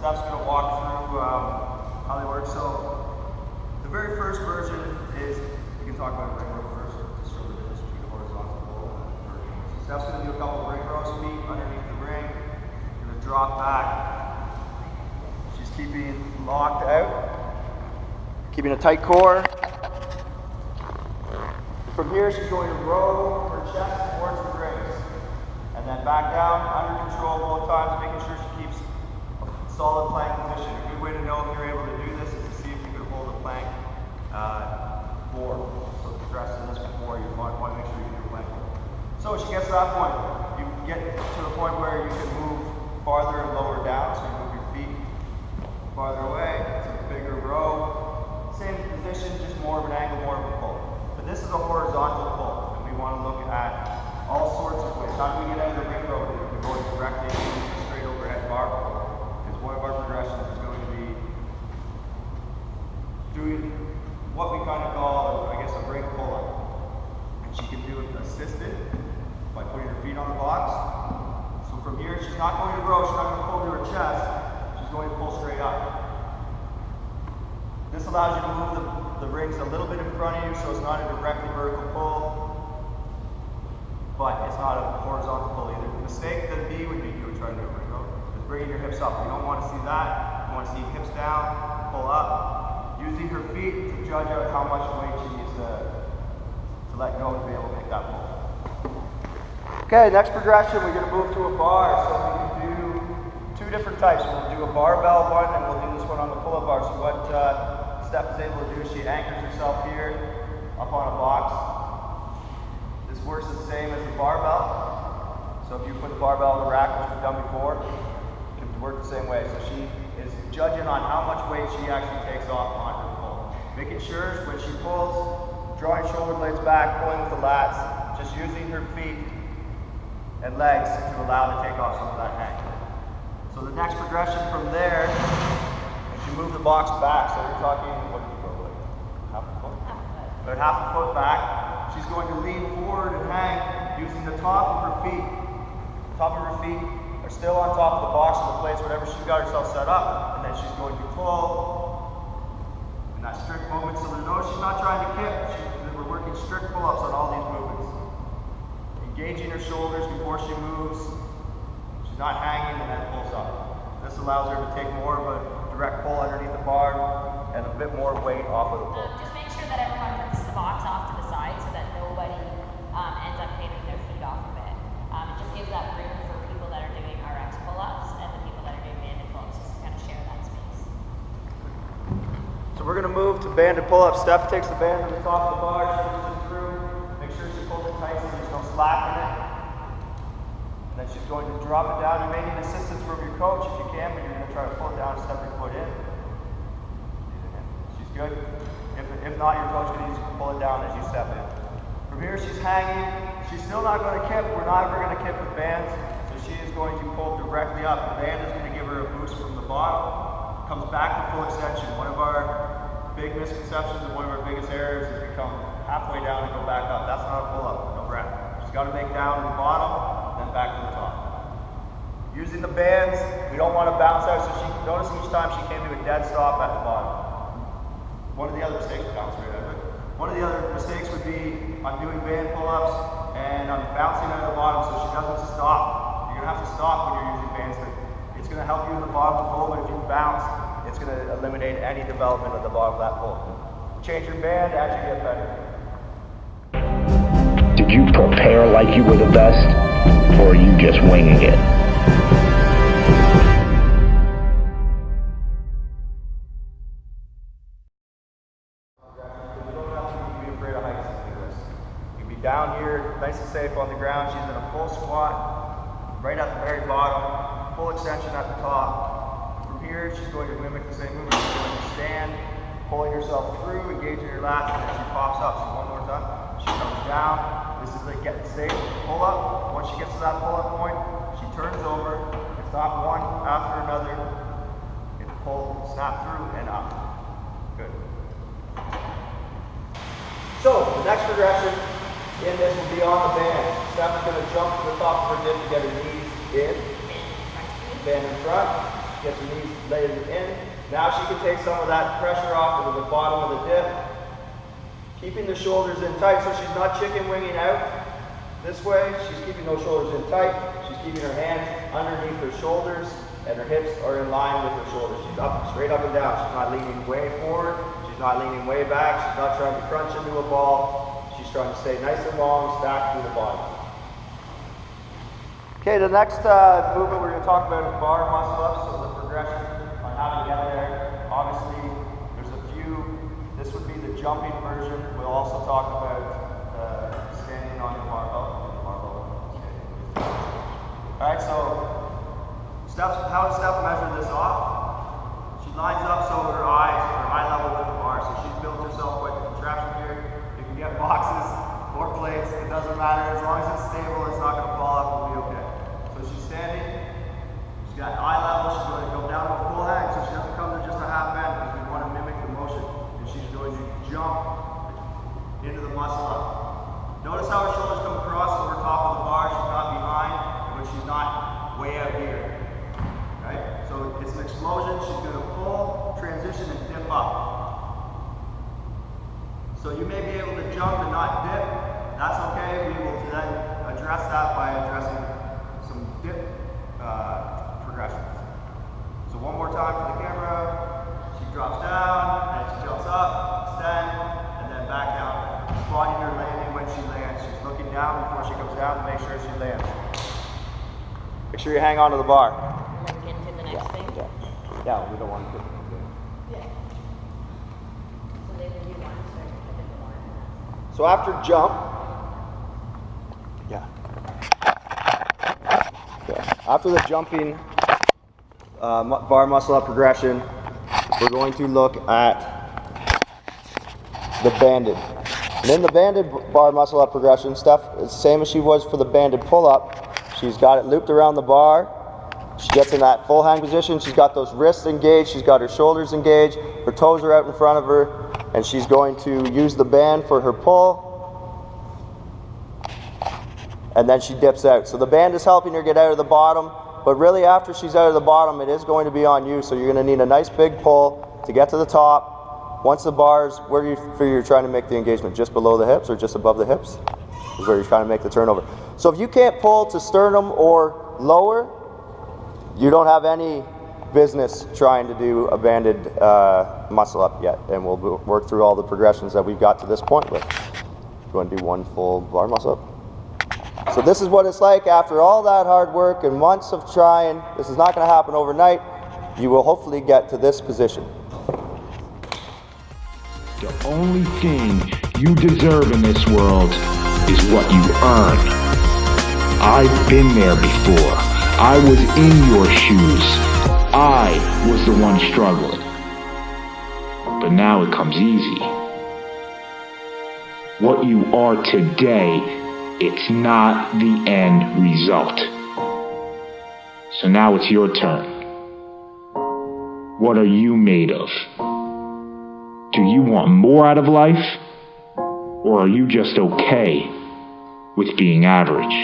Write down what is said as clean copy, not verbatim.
Steph's going to walk through how they work. So the very first version is, we can talk about ring row first, to show the difference between a horizontal pull and a vertical. So Steph's going to do a couple of ring rows, feet underneath the ring, going to drop back. She's keeping locked out, keeping a tight core. From here, she's going to row her chest towards the rings, and then back down, under control both times, making sure she keeps a solid plank position. A good way to know if you're able to do this is to see if you can hold a plank forward. So if you're dressed in this before, you want to make sure you can do a plank. So she gets to that point. You get to the point where you can move farther and lower down, so you move your feet farther away. It's a bigger row. Same position, just more of an angle, more of a pull. But this is a horizontal pull, and we want to look at all sorts of ways. How do we get out of the ring row? We're going directly into a straight overhead bar pull. Because one of our progressions is going to be doing what we kind of call, I guess, a ring pull-up. And she can do it assisted by putting her feet on the box. So from here, she's not going to row, she's not going to pull to her chest, she's going to pull straight up. This allows you to move the rings a little bit in front of you, so it's not a directly vertical pull, but it's not a horizontal pull either. The mistake that B would be doing trying to do a ring row is bringing your hips up. You don't want to see that. You want to see hips down, pull up, using her feet to judge out how much weight she needs to let go to be able to make that pull. Okay, next progression, we're going to move to a bar. So we can do two different types. We'll do a barbell one, and we'll do this one on the pull-up bar. So what Steph is able to do, she anchors herself here up on a box. This works the same as the barbell. So if you put the barbell in the rack, which we've done before, it can work the same way. So she is judging on how much weight she actually takes off on her pull. Making sure when she pulls, drawing shoulder blades back, pulling with the lats, just using her feet and legs to allow to take off some of that hang. So the next progression from there, you move the box back, so you're talking, what do you go like? Half a foot? About half a foot back. She's going to lean forward and hang using the top of her feet. The top of her feet are still on top of the box or the plates, whatever she's got herself set up, and then she's going to pull in that strict movement. So notice she's not trying to kick. We're working strict pull-ups on all these movements. Engaging her shoulders before she moves. She's not hanging and then pulls up. This allows her to take more of a direct pull underneath the bar and a bit more weight off of the pull. Just make sure that everyone puts the box off to the side so that nobody ends up taking their feet off of it. It just gives that room for people that are doing RX pull-ups and the people that are doing banded pull-ups just to kind of share that space. So we're going to move to banded pull-ups. Steph takes the band to the top of the bar, she moves it through, make sure she pulls it tight so there's no slack in it. And then she's going to drop it down. You may need assistance from your coach if you can, but you're going to try to pull it down and step your foot in. She's good. If not, your coach can easily pull it down as you step in. From here, she's hanging. She's still not going to kip. We're not ever going to kip with bands. So she is going to pull directly up. The band is going to give her a boost from the bottom. Comes back to full extension. One of our big misconceptions and one of our biggest errors is we come halfway down and go back up. That's not a pull-up. No breath. She's got to make down to the bottom. Then back to the top. Using the bands, we don't want to bounce out, so she notice each time she came to a dead stop at the bottom. One of the other mistakes, bounce right out of it. One of the other mistakes would be on doing band pull-ups and on bouncing out of the bottom, so she doesn't stop. You're going to have to stop when you're using bands. It's going to help you in the bottom of the pull, but if you bounce, it's going to eliminate any development at the bottom of that pull. Change your band as you get better. Did you prepare like you were the best, or are you just winging it? You don't have to be afraid of heights to do this. You can be down here, nice and safe on the ground. She's in a full squat, right at the very bottom, full extension at the top. From here, she's going to mimic the same movement. She's going to stand, pulling herself through, engaging her lats, and then she pops up. So one more time. She comes down. This is like getting safe. Pull up. Once she gets to that pull up point, she turns over. It's not one after another. It's pull, snap through, and up. Good. So the next progression in this will be on the band. Steph's going to jump to the top of her dip to get her knees in. Band in front. Get the knees laid in. Now she can take some of that pressure off of the bottom of the dip. Keeping the shoulders in tight so she's not chicken winging out this way. She's keeping those shoulders in tight. She's keeping her hands underneath her shoulders and her hips are in line with her shoulders. She's up, straight up and down. She's not leaning way forward. She's not leaning way back. She's not trying to crunch into a ball. She's trying to stay nice and long, stacked through the body. Okay, the next movement we're going to talk about is bar muscle ups, so the progression on how to get there. Obviously, there's a few. This would be the jumping version. We'll also talk about standing on your barbell. All right, so how does Steph measure this off? She lines up so her eyes are eye level with the bar. So she's built herself quite the contraption here. You can get boxes or plates. It doesn't matter. As long as it's stable, it's not going to fall off. We'll be okay. So she's standing. She's got eye level. She's going to go down to a full hang. So she doesn't come to just a half bend because we want to mimic the motion. And she's going to jump into the muscle up. Notice how her shoulders come across over top of the bar. She's not behind, but she's not way out here. Right? So it's an explosion. She's going to pull, transition, and dip up. So you may be able to jump and not dip. That's okay. We will then address that by addressing some dip progressions. So one more time for the camera. She drops down, and she jumps up, extend, and then back down. Spotting her landing when she lands. She's looking down before she comes down to make sure she lands. Make sure you hang on to the bar. Into the next thing? Yeah, we don't want to. Yeah. So they would do one, start a bit more. So after jump, after the jumping bar muscle up progression, we're going to look at the banded. And in the banded bar muscle up progression, Steph is the same as she was for the banded pull up. She's got it looped around the bar. She gets in that full hang position. She's got those wrists engaged. She's got her shoulders engaged. Her toes are out in front of her. And she's going to use the band for her pull. And then she dips out. So the band is helping her get out of the bottom. But really after she's out of the bottom, it is going to be on you. So you're going to need a nice big pull to get to the top. Once the bars, where do you figure you're trying to make the engagement? Just below the hips or just above the hips? Is where you're trying to make the turnover. So if you can't pull to sternum or lower, you don't have any business trying to do a banded muscle up yet. And we'll work through all the progressions that we've got to this point with. You want to do one full bar muscle up? So this is what it's like after all that hard work and months of trying. This is not going to happen overnight. You will hopefully get to this position. The only thing you deserve in this world is what you earn. I've been there before. I was in your shoes. I was the one struggling. But now it comes easy. What you are today, it's not the end result. So now it's your turn. What are you made of? Do you want more out of life? Or are you just okay with being average?